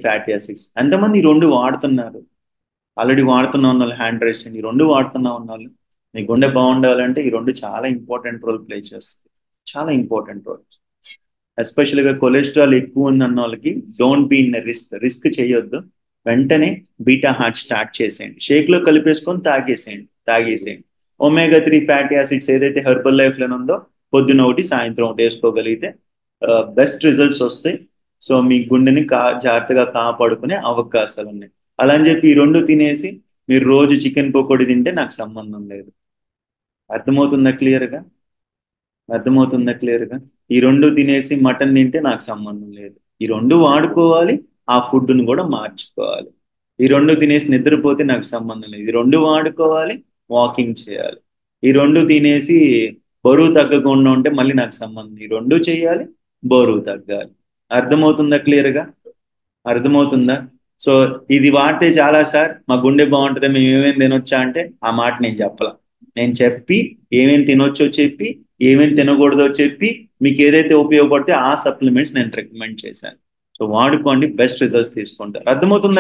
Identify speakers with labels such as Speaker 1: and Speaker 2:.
Speaker 1: Fatty acids. ఎంతమంది ఈ రెండు వాడుతున్నారు? ఆల్రెడీ వాడుతున్న వాళ్ళు హ్యాండ్ రైస్ చేయండి. ఈ రెండు వాడుతున్న వాళ్ళు, మీ గుండె బాగుండాలంటే ఈ రెండు చాలా ఇంపార్టెంట్ రోల్ ప్లే చేస్తుంది. చాలా ఇంపార్టెంట్ రోల్. ఎస్పెషల్గా కొలెస్ట్రాల్ ఎక్కువ ఉందన్న వాళ్ళకి డోంట్ బీ ఇన్ రిస్క్ చేయొద్దు. వెంటనే బీటా హార్ట్ స్టార్ట్ చేసేయండి. షేక్లో కలిపేసుకొని తాగేసేయండి. ఒమేగా 3 ఫ్యాటీ యాసిడ్స్ ఏదైతే హెర్బల్ లైఫ్లో ఉందో పొద్దున ఒకటి సాయంత్రం ఒకటి వేసుకోగలిగితే బెస్ట్ రిజల్ట్స్ వస్తాయి. సో మీ గుండెని జాగ్రత్తగా కాపాడుకునే అవకాశాలు ఉన్నాయి. అలా అని చెప్పి ఈ రెండు తినేసి మీరు రోజు చికెన్ పకోడీ తింటే నాకు సంబంధం లేదు. అర్థమవుతుందా క్లియర్గా? అర్థమవుతుందా క్లియర్గా? ఈ రెండు తినేసి మటన్ తింటే నాకు సంబంధం లేదు. ఈ రెండు వాడుకోవాలి, ఆ ఫుడ్ను కూడా మార్చుకోవాలి. ఈ రెండు తినేసి నిద్రపోతే నాకు సంబంధం లేదు. ఈ రెండు వాడుకోవాలి, వాకింగ్ చేయాలి. ఈ రెండు తినేసి బరువు తగ్గకుండా ఉంటే మళ్ళీ నాకు సంబంధం. ఈ రెండు చేయాలి, బరువు తగ్గాలి. అర్థమవుతుందా క్లియర్గా? అర్థమవుతుందా? సో ఇది వాడితే చాలా సార్, మా గుండె బాగుంటుంది, మేము ఏమేమి తినొచ్చా అంటే ఆ మాట నేను చెప్పలా. నేను చెప్పి ఏమేమి తినొచ్చో చెప్పి ఏమేమి తినకూడదో చెప్పి మీకు ఏదైతే ఉపయోగపడితే ఆ సప్లిమెంట్స్ నేను రికమెండ్ చేశాను. సో వాడుకోండి, బెస్ట్ రిజల్ట్స్ తీసుకుంటారు. అర్థమవుతుందా?